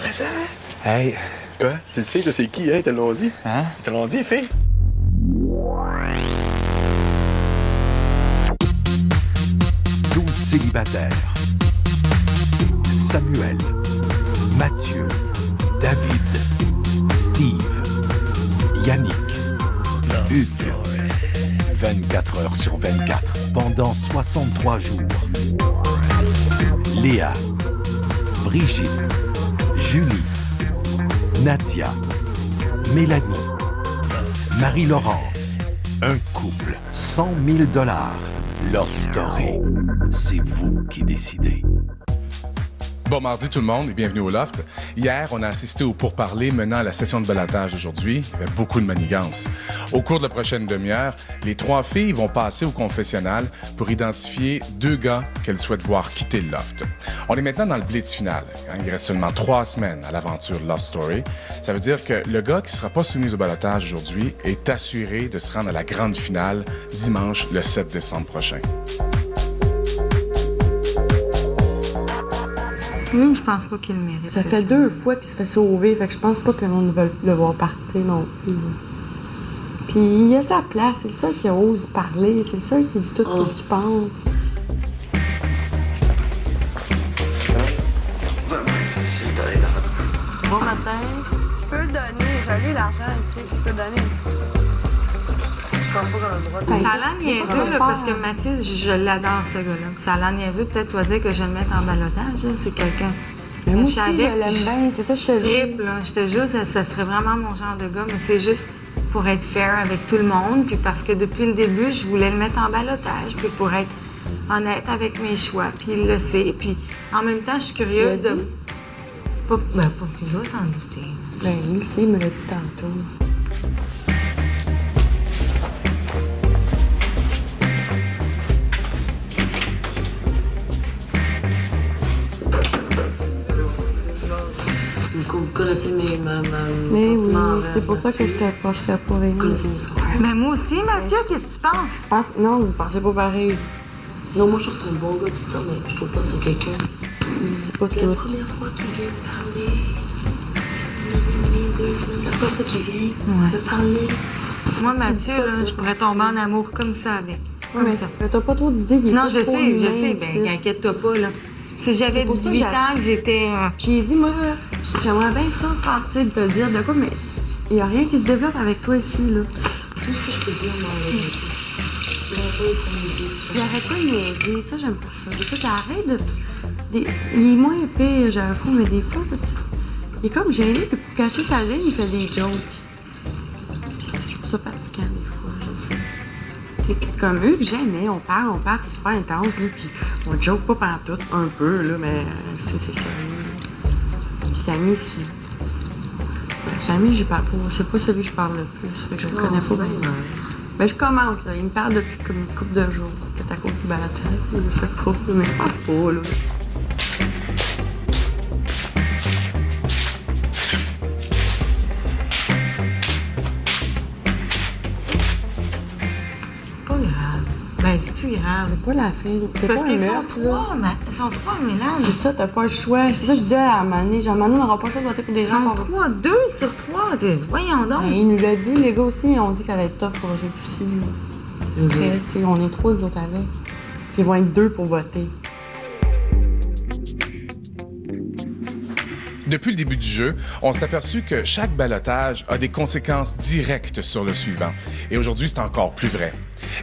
stressant. Hey. Quoi? Tu le sais, là, c'est qui, hein? Ils te l'ont dit? Hein? Ils te l'ont dit, fille? Célibataires. Samuel, Mathieu, David, Steve, Yannick, Hugues. 24 heures sur 24, pendant 63 jours. Léa, Brigitte, Julie, Nadia, Mélanie, Marie-Laurence. Un couple, 100 000 $. Love Story. C'est vous qui décidez. Bon mardi tout le monde et bienvenue au Loft. Hier, on a assisté au pourparlers menant à la session de ballottage d'aujourd'hui. Il y avait beaucoup de manigances. Au cours de la prochaine demi-heure, les 3 filles vont passer au confessionnal pour identifier 2 gars qu'elles souhaitent voir quitter le Loft. On est maintenant dans le blitz final. Il reste seulement 3 semaines à l'aventure Love Story. Ça veut dire que le gars qui ne sera pas soumis au ballottage aujourd'hui est assuré de se rendre à la grande finale dimanche le 7 décembre prochain. Lui, je pense pas qu'il le mérite. Ça fait 2 fois qu'il se fait sauver, fait que je pense pas que le monde veut le voir partir non plus. Puis il a sa place, c'est le seul qui ose parler, c'est le seul qui dit tout ce qu'il pense. Bon matin. Je peux le donner, j'ai lu l'argent ici, je peux le donner. Je pense pas qu'on a le droit de... Ça a l'air niaiseux, là, parce que Mathieu, je l'adore, ce gars-là. Ça a l'air niaiseux, peut-être tu vas dire que je vais le mettre en ballottage, là, c'est quelqu'un... Mais moi aussi, je l'aime bien, c'est ça que je te dis. Triple, là, je te jure, ça serait vraiment mon genre de gars, mais c'est juste pour être fair avec tout le monde, puis parce que depuis le début, je voulais le mettre en ballottage, puis pour être honnête avec mes choix, puis il le sait, puis en même temps, je suis curieuse de... Pas qu'il va s'en douter. Ben, lui aussi, il me l'a dit tantôt. Vous connaissez mes sentiments. Oui, c'est pour ça que je t'approcherais pas, Rémi. Vous connaissez mes sentiments. Ben moi aussi, Mathieu, qu'est-ce que tu penses? Non, vous pensez pas pareil. Non, moi, je trouve que c'est un bon gars, tout ça, mais je trouve pas que c'est quelqu'un. Dis pas C'est la première fois qu'il vient me parler. 2 semaines, la première fois qu'il vient me parler. Moi, Mathieu, là, je pourrais tomber en amour comme ça avec. Comme ça. T'as pas trop d'idées. Non, je sais. Ben, inquiète-toi pas, là. Si j'avais 18 ans, que j'étais... J'ai dit, moi, j'aimerais bien ça faire, tu sais, de te dire de quoi, mais il n'y a rien qui se développe avec toi ici, là. Tout ce que je peux dire, moi, c'est un peu ça me dit. J'arrête pas de niaiser, ça, j'aime pas ça. Des fois, j'arrête de... Il est moins épais, j'avoue, mais des fois, il est comme gêné, puis pour cacher sa gêne, il fait des jokes. Puis je trouve ça fatigant, des fois, je sais. C'est comme eux que j'aimais, on parle, c'est super intense, là, puis on joke pas pantoute, un peu, là, mais c'est sérieux. Puis Samy aussi. Samy, je parle pas, c'est pas celui que je parle le plus, fait que je le connais pas bien. Ben, je commence, là, il me parle depuis comme une couple de jours, peut-être à cause du ballottage, je sais pas, mais je pense pas, là. Ben, c'est-tu grave? C'est pas la fin. C'est parce pas qu'ils un sont meurtre, 3, mais ils sont 3 en mélange. C'est ça, t'as pas le choix. C'est ça que je disais à Mané. Mané, on n'aura pas le choix de voter pour des gens. Ils sont 3, 2 sur 3. Voyons donc. Ben, il nous l'a dit, les gars aussi, on dit qu'elle va être tough pour eux autres aussi. Après, on est 3, nous autres, avec. Puis ils vont être 2 pour voter. Depuis le début du jeu, on s'est aperçu que chaque ballottage a des conséquences directes sur le suivant. Et aujourd'hui, c'est encore plus vrai.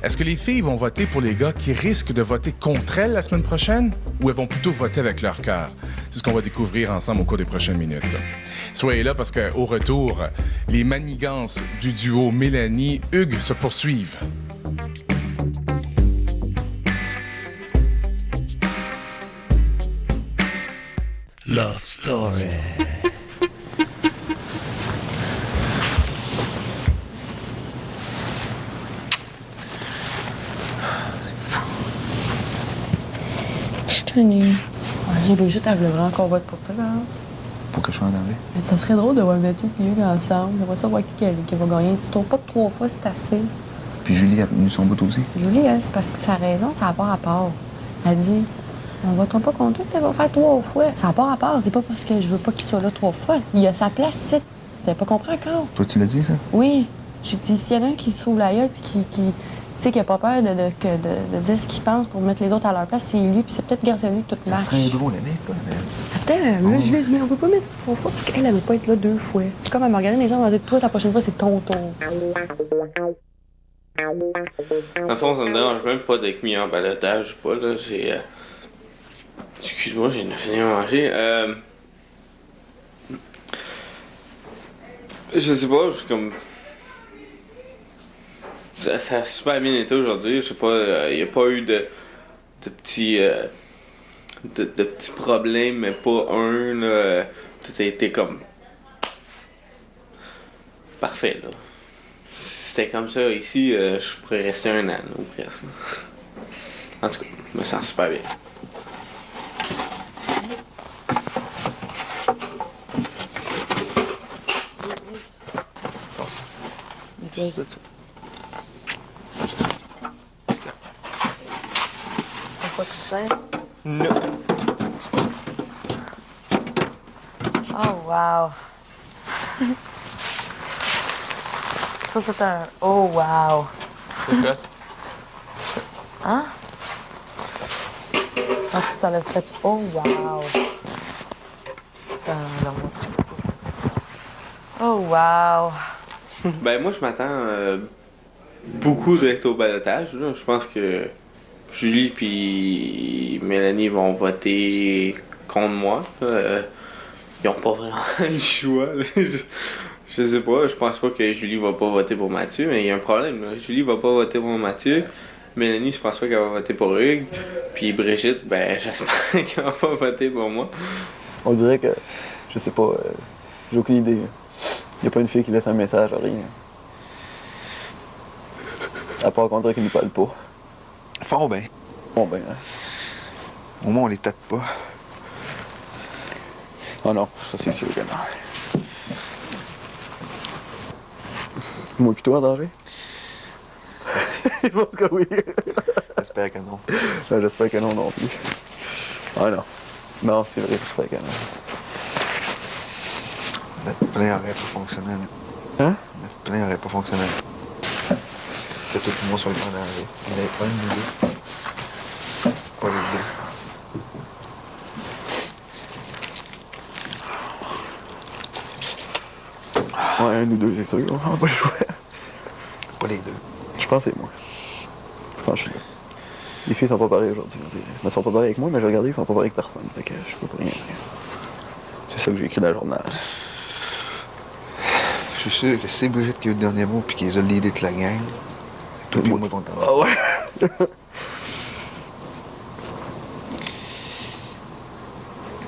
Est-ce que les filles vont voter pour les gars qui risquent de voter contre elles la semaine prochaine ou elles vont plutôt voter avec leur cœur? C'est ce qu'on va découvrir ensemble au cours des prochaines minutes. Soyez là parce qu'au retour, les manigances du duo Mélanie-Hugues se poursuivent. Love Story. Je suis tannée. J'ai Brigitte, elle voulait vraiment qu'on vote pour toi, là. Pour que je sois en danger? Mais ça serait drôle de voir Mathieu et Hugues ensemble. J'aimerais ça voir qui va gagner. Tu trouves pas que 3 fois, c'est assez? Puis Julie a tenu son bout aussi? Julie, elle, c'est parce que sa raison, ça n'a pas rapport. Elle dit On va-t-on pas compter que ça va faire 3 fois? Ça n'a pas rapport, c'est pas parce que je veux pas qu'il soit là 3 fois. Il y a sa place, c'est. Tu n'avais pas compris encore? Toi, tu l'as dit, ça? Oui. J'ai dit, s'il y en a un qui se trouve la gueule puis tu sais, qui a pas peur de dire ce qu'il pense pour mettre les autres à leur place, c'est lui, puis c'est peut-être grâce à lui que tout Ça marche. serait drôle, mec, pas. Attends, là, je vais mais on peut pas mettre 3 fois parce qu'elle, elle veut pas être là 2 fois. C'est comme elle me regarder les gens, elle va dire, toi, la prochaine fois, c'est ton tour. Dans le fond, ça me dérange même pas d'être mis en balotage ou pas, là. J'ai. Excuse-moi, j'ai fini à manger. Je sais pas, je suis comme. Ça a super bien été aujourd'hui. Je sais pas, il y a pas eu de petits. De petits problèmes, mais pas un, là. Tout a été comme. Parfait, là. Si c'était comme ça ici, je pourrais rester 1 an, là, ou presque. En tout cas, je me sens super bien. Pas que je Non. Oh, wow. Ça, c'est un. Oh, wow. C'est quoi? Hein? Je pense que ça l'a fait. Oh, wow. Oh, wow. Ben, moi, je m'attends beaucoup d'être au balotage, là. Je pense que Julie puis Mélanie vont voter contre moi. Ils ont pas vraiment le choix. Je sais pas, je pense pas que Julie va pas voter pour Mathieu, mais il y a un problème, là. Julie va pas voter pour Mathieu. Mélanie, je pense pas qu'elle va voter pour Hugues. Puis Brigitte, ben j'espère qu'elle va pas voter pour moi. On dirait que. Je sais pas. J'ai aucune idée. Y a pas une fille qui laisse un message, rien. À part qu'on dirait qu'ils nous parlent pas. Fort bien. Bon ben, hein. Au moins, on les tâte pas. Oh non, ça c'est sûr que non. Moi pis toi en danger? Je pense que oui. J'espère que non. Ben, j'espère que non plus. Ah non. Non, c'est vrai, j'espère que non. Notre plan aurait pas fonctionné. Hein? Notre plan aurait pas fonctionné. Que tout le monde soit en danger. Il n'y avait pas une idée. Pas les deux. Ouais, un ou deux, c'est sûr. On va pas le choix. Pas les deux. Je pense que c'est moi. Je pense que je suis là. Les filles sont pas pareilles aujourd'hui, on dirait. Elles sont pas pareilles avec moi, mais j'ai regardé, elles sont pas pareilles avec personne. Fait que je peux pas rien dire. C'est ça que j'ai écrit dans le journal. Je suis sûr que c'est Brigitte qui a eu le dernier mot puis qui les a leadés de la gang. C'est toi et moi qu'on t'en va. Ah ouais?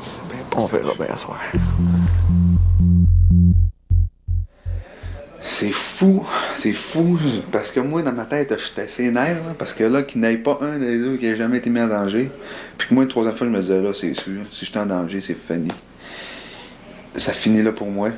C'est bien On possible. verra bien à soir. C'est fou, parce que moi, dans ma tête, j'étais assez nerf, là, parce que là, qu'il n'y ait pas un des deux qui ait jamais été mis en danger, puis que moi, une troisième fois, je me disais, là, c'est sûr, si j'étais en danger, c'est fini. Ça finit là pour moi.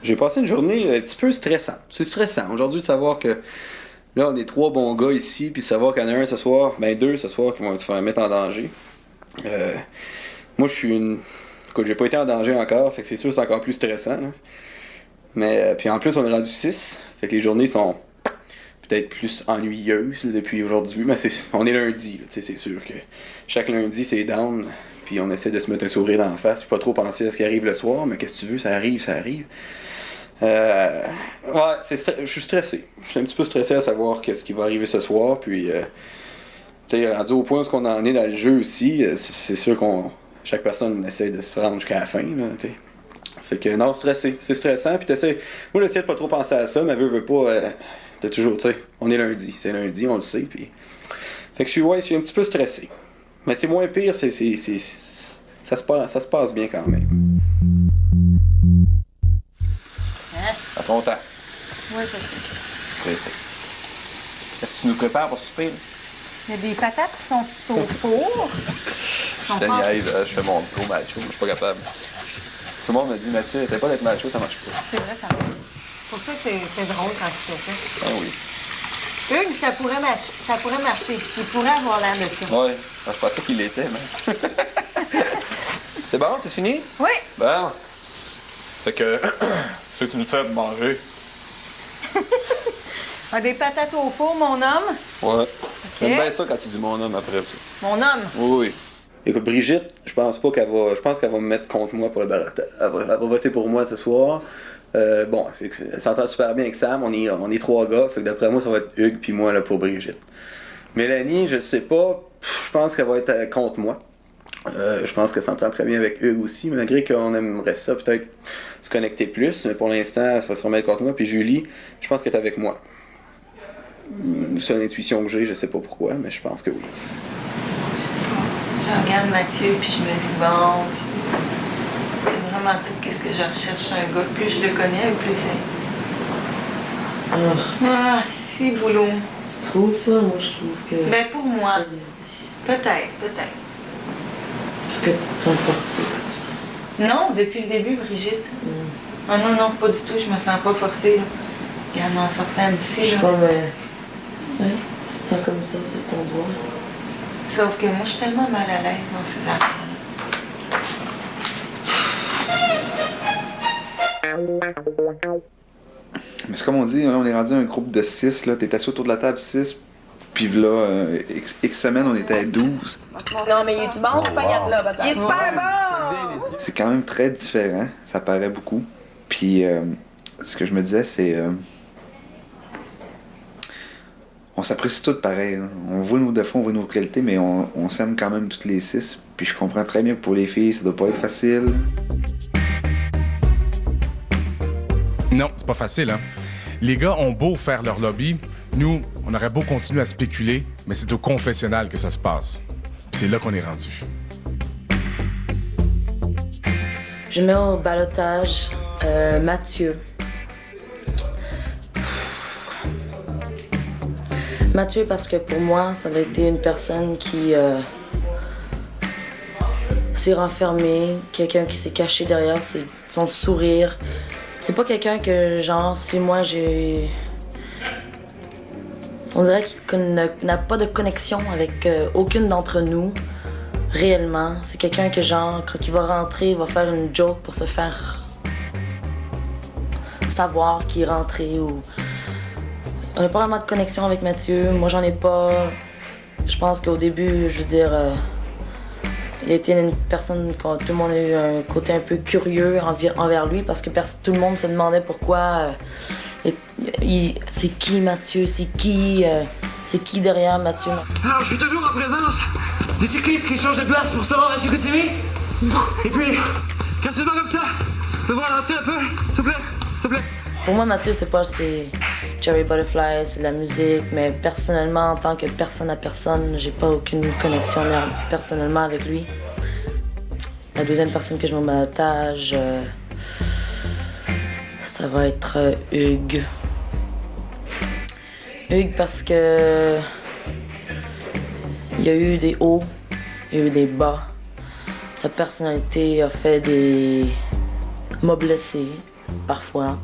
J'ai passé une journée un petit peu stressante. C'est stressant aujourd'hui de savoir que là, on est 3 bons gars ici, puis savoir qu'il y en a un ce soir, ben 2 ce soir qui vont se faire mettre en danger. Moi, je suis une. Écoute, j'ai pas été en danger encore, fait que c'est sûr que c'est encore plus stressant. Là. Mais puis en plus, on est rendu 6, fait que les journées sont peut-être plus ennuyeuses là, depuis aujourd'hui, mais on est lundi, c'est sûr que chaque lundi, c'est down, puis on essaie de se mettre un sourire dans la face, puis pas trop penser à ce qui arrive le soir, mais qu'est-ce que tu veux, ça arrive, ça arrive. Ouais, je suis stressé. Je suis un petit peu stressé à savoir qu'est-ce qui va arriver ce soir. Puis, tu sais, rendu au point où on en est dans le jeu aussi, c'est sûr qu'on chaque personne essaie de se rendre jusqu'à la fin. Là, t'sais. Fait que non, stressé. C'est stressant. Puis moi, j'essaie de pas trop penser à ça, mais veux pas. T'as toujours, tu sais, on est lundi. C'est lundi, on le sait. Puis... Fait que je suis un petit peu stressé. Mais c'est moins pire, ça se passe bien quand même. ton temps. Oui, je sais. Pressé. Qu'est-ce que tu nous prépares pour souper? Il y a des patates qui sont au four. Je te niaise, je fais mon gros macho, je suis pas capable. Tout le monde me dit, Mathieu, essaie pas d'être macho, ça marche pas. C'est vrai, ça marche. Pour ça, c'est drôle quand tu fais ça. Ah oui. Hugues, ça pourrait marcher. Il pourrait avoir l'air de ça. Ouais, je pensais qu'il l'était, mais. C'est bon, c'est fini? Oui. Bon. Fait que. Ce que tu nous fais pour manger. Des patates au four, mon homme. Ouais. J'aime bien ça quand tu dis mon homme après ça. Mon homme. Oui. Écoute, Brigitte, je pense qu'elle va me mettre contre moi pour le balotage. Elle va voter pour moi ce soir. Bon, elle s'entend super bien avec Sam, on est 3 gars, fait que d'après moi, ça va être Hugues puis moi là, pour Brigitte. Mélanie, je sais pas, je pense qu'elle va être contre moi. Je pense qu'elle s'entend très bien avec Hugues aussi, malgré qu'on aimerait ça peut-être se connecter plus, mais pour l'instant, elle va se remettre contre moi. Puis Julie, je pense qu'elle est avec moi. C'est une intuition que j'ai, je sais pas pourquoi, mais je pense que oui. Je regarde Mathieu puis je me dis, bon, c'est vraiment tout ce que je recherche chez un gars. Plus je le connais, plus c'est... Ah, si, boulot. Tu trouves, toi? Moi, je trouve que... Ben, pour moi. Peut-être. Parce que tu te sens forcée comme ça. Non, depuis le début, Brigitte. Ah non, pas du tout. Je me sens pas forcée, là. Regarde, en sortant d'ici, Je suis là. comme... Ouais, tu te sens comme ça, c'est ton doigt. Sauf que moi, je suis tellement mal à l'aise dans ces affaires-là. Mais c'est comme on dit, là, on est rendu un groupe de 6, là. T'es assis autour de la table 6, puis là, X semaines, on était à 12. Non, mais il est bon, ce spaghette-là, peut-être. Il est super bon! C'est quand même très différent, ça paraît beaucoup. Puis, ce que je me disais, c'est... on s'apprécie tous pareil. Là. On voit nos défauts, on voit nos qualités, mais on s'aime quand même toutes les 6. Puis je comprends très bien que pour les filles, ça doit pas être facile. Non, c'est pas facile, hein? Les gars ont beau faire leur lobby, nous, on aurait beau continuer à spéculer, mais c'est au confessionnal que ça se passe. Puis c'est là qu'on est rendu. Je mets au ballottage Mathieu. Mathieu, parce que pour moi, ça a été une personne qui s'est renfermée, quelqu'un qui s'est caché derrière son sourire. C'est pas quelqu'un que, genre, si moi j'ai... On dirait qu'il n'a pas de connexion avec aucune d'entre nous, réellement. C'est quelqu'un que, genre, quand il va rentrer, il va faire une joke pour se faire savoir qu'il est rentré ou... On n'a pas vraiment de connexion avec Mathieu. Moi, j'en ai pas. Je pense qu'au début, je veux dire, il a été une personne quand tout le monde a eu un côté un peu curieux envers lui parce que tout le monde se demandait pourquoi. C'est qui Mathieu? C'est qui derrière Mathieu? Alors, je suis toujours en présence des cyclistes qui changent de place pour se rendre à Chicoutimi. Et puis, quand c'est pas comme ça, je peux vous ralentir un peu, s'il vous plaît. Pour moi, Mathieu, c'est Cherry Butterfly, c'est de la musique, mais personnellement, en tant que personne à personne, j'ai pas aucune connexion personnellement avec lui. La deuxième personne que je mets au ballottage, ça va être Hugues. Hugues parce que il y a eu des hauts, il y a eu des bas. Sa personnalité m'a blessé parfois.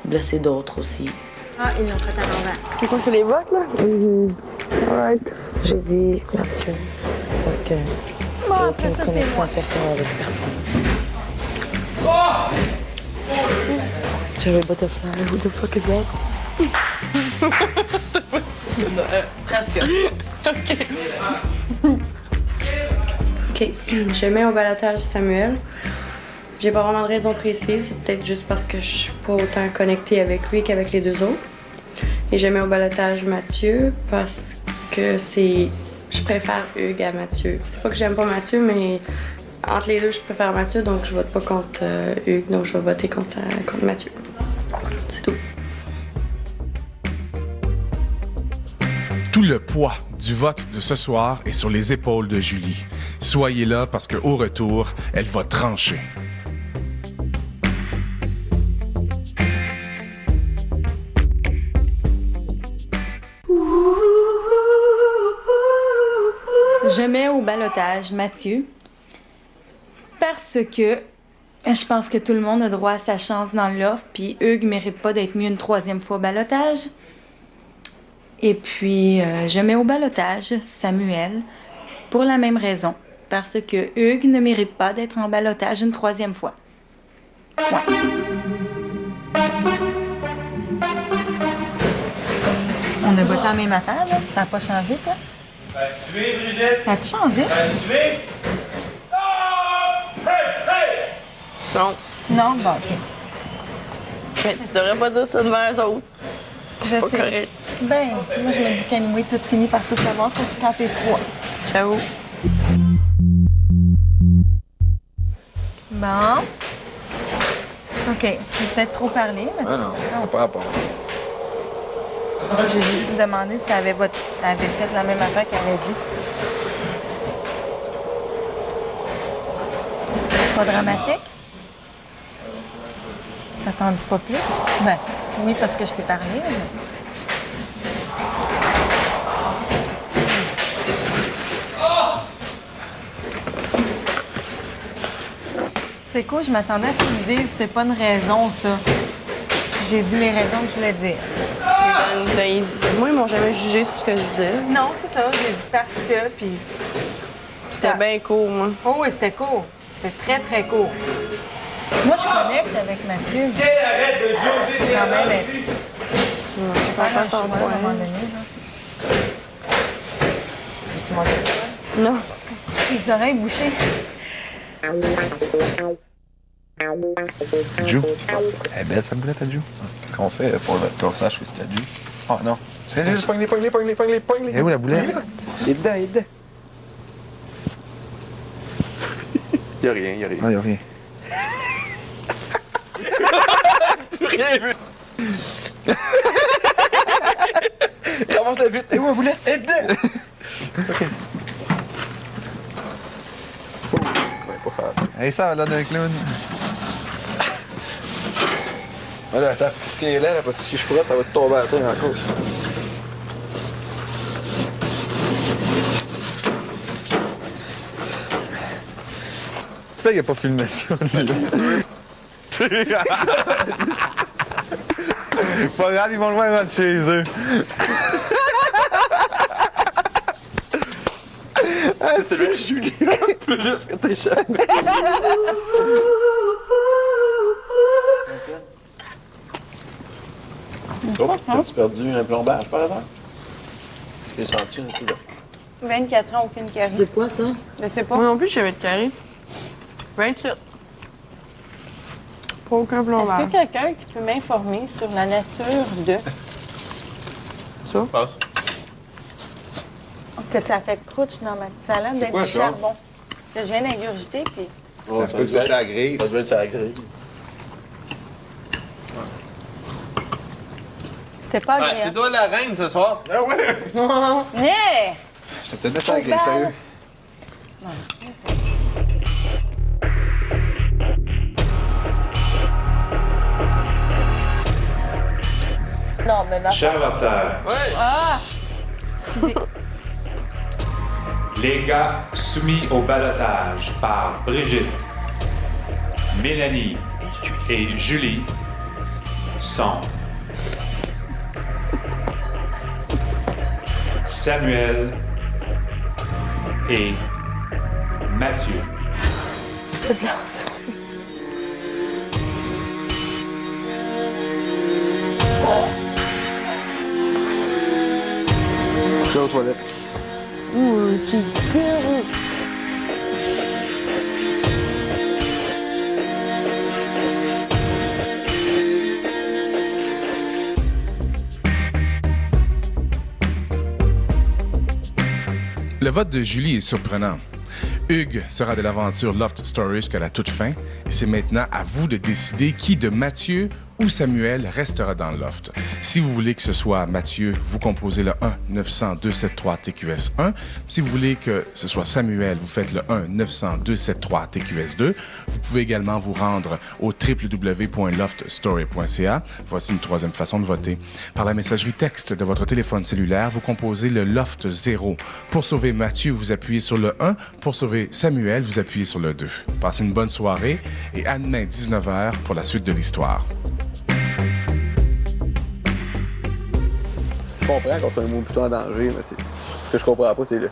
Blessé d'autres aussi. Ah, ils l'ont fait à l'envers. C'est quoi, c'est les bottes, là? Alright. J'ai dit Mathieu parce que j'ai aucune connexion personnelle avec personne. Cherry Butterfly, who the fuck is that? Presque. OK. Je mets au ballottage Samuel. J'ai pas vraiment de raison précise, c'est peut-être juste parce que je suis pas autant connectée avec lui qu'avec les deux autres. Et je mets au ballottage Mathieu parce que je préfère Hugues à Mathieu. C'est pas que j'aime pas Mathieu, mais entre les deux, je préfère Mathieu, donc je vote pas contre Hugues, donc je vais voter contre Mathieu. C'est tout. Tout le poids du vote de ce soir est sur les épaules de Julie. Soyez là parce qu'au retour, elle va trancher. au ballottage Mathieu parce que je pense que tout le monde a droit à sa chance dans le loft, puis Hugues mérite pas d'être mis une 3e fois au ballottage. Et puis, je mets au ballottage Samuel pour la même raison, parce que Hugues ne mérite pas d'être en ballottage une 3e fois. Point. On a voté la même affaire, là? Ça n'a pas changé, toi? Suivez, Brigitte! Ça a-tu changé? Suivez! Non. Non? Bon, OK. Mais tu devrais pas dire ça devant eux autres. C'est pas correct. Ben, moi, je me dis qu'anyway, tout finit par se savoir, surtout quand t'es 3. J'avoue. Bon. OK. J'ai peut-être trop parlé, mais... Ah non, ça n'a pas rapport. J'ai juste demandé si elle avait fait la même affaire qu'elle avait dit. C'est pas dramatique? Ça t'en dit pas plus? Ben, oui, parce que je t'ai parlé, mais... C'est cool, je m'attendais à ce qu'ils me disent c'est pas une raison, ça. J'ai dit les raisons que je voulais dire. Moi, ils m'ont jamais jugé sur ce que je disais. Non, c'est ça, j'ai dit parce que, puis... C'était bien court, moi. Oh oui, c'était court. C'était très, très court. Moi, je connecte avec Mathieu. Arrête de jouer! C'est quand même être... Je vais faire un pas choix ton à un moment point. donné, là. Tu m'as dit quoi? Non. Les oreilles bouchées. Ju. Elle est belle, ça me plaît, ta Ju. Qu'est-ce qu'on fait pour qu'on sache que c'est ta Ju? Oh non. C'est Pogne-les. Eh où la boulette? Il est dedans. Y'a rien. Non, y'a rien. J'ai rien vu. Ramasse-la vite. Eh où la boulette? Elle est dedans. OK. Ouais, pas facile. Hey, ça, là, d'un clown. Voilà, attends. Tiens-la, là, parce que si je frotte, ça va te tomber à la terre encore. J'espère qu'il n'a pas filmé ça. C'est sûr. Pas grave, ils vont le voir de chez eux. C'est celui de Julie, plus que t'es jamais. Oh, t'as-tu perdu un plombage, par exemple? J'ai senti une espèce de... 24 ans, aucune carie. C'est quoi, ça? Je sais pas. Moi non plus, j'avais de carré. 28. Pas aucun Est-ce plombage. que quelqu'un qui peut m'informer sur la nature de... Ça? Passe. Que ça fait croûte dans ma... Ça a l'air d'être quoi, du ça? charbon. Que je viens d'ingurgiter, puis... Oh, Ça peut être à la grille. Ça doit être sa grille. C'était pas C'est agréable. toi la reine ce soir. Ah ouais! Yeah! Je te mets ça à la grille, sérieux. Non, mais ma Cher Lofter, Ah! Excusez. les gars soumis au ballottage par Brigitte, Mélanie et Julie sont Samuel et Mathieu. Je suis aux toilettes. Le vote de Julie est surprenant. Hugues sera de l'aventure Loft Story jusqu'à la toute fin. Et c'est maintenant à vous de décider qui de Mathieu ou Samuel restera dans le loft. Si vous voulez que ce soit Mathieu, vous composez le 1-900-273-TQS1. Si vous voulez que ce soit Samuel, vous faites le 1-900-273-TQS2. Vous pouvez également vous rendre au www.loftstory.ca. Voici une troisième façon de voter. Par la messagerie texte de votre téléphone cellulaire, vous composez le Loft 0. Pour sauver Mathieu, vous appuyez sur le 1. Pour sauver Samuel, vous appuyez sur le 2. Passez une bonne soirée et à demain 19h pour la suite de l'histoire. Je comprends qu'on soit un mot plutôt en danger, mais ce que je comprends pas, c'est le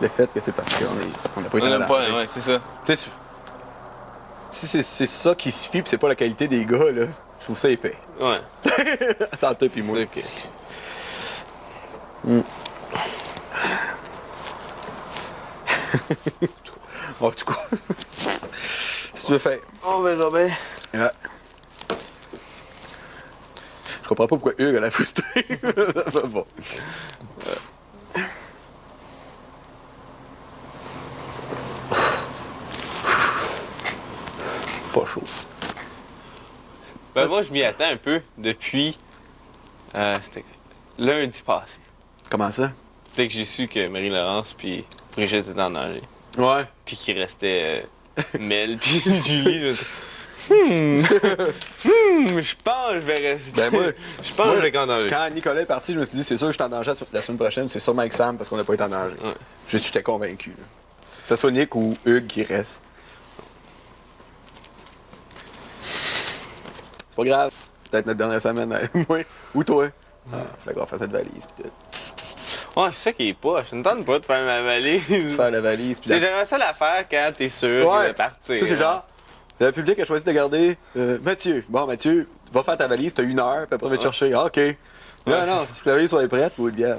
fait que c'est parce qu'on n'a pas été en danger. Ouais, c'est ça. Tu sais, si c'est ça qui suffit pis c'est pas la qualité des gars, là, je trouve ça épais. Ouais. Tant toi pis moi. C'est En tout cas. Si tu veux faire. On verra bien. Ouais. Je comprends pas pourquoi Hugues a la frustrée. Bon. Pas chaud. Ben moi, je m'y attends un peu depuis c'était lundi passé. Comment ça? Dès que j'ai su que Marie-Laurence puis Brigitte étaient en danger. Ouais. Puis qu'il restait Mel puis Julie. Je pense que je vais rester. Ben moi, je pense que je vais être en danger. Quand Nicolas est parti, je me suis dit, c'est sûr que je suis en danger la semaine prochaine, c'est sûrement avec Sam parce qu'on n'a pas été en danger. Ouais. J'étais convaincu. Là. Que ce soit Nick ou Hugues qui reste. C'est pas grave. Peut-être notre dernière semaine. Moi ou toi. Ah, faut qu'on fasse notre valise. Peut-être. Ouais, c'est ça qui est pas. Je ne tente pas de faire ma valise. De faire la valise. Puis J'aimerais ça la faire quand t'es sûr ouais. de partir. Ça, c'est genre, le public a choisi de garder Mathieu. Bon, Mathieu, va faire ta valise, t'as 1 heure, puis après on va te chercher. Ah, OK. Non, non, si la valise soit prête, ou de bière.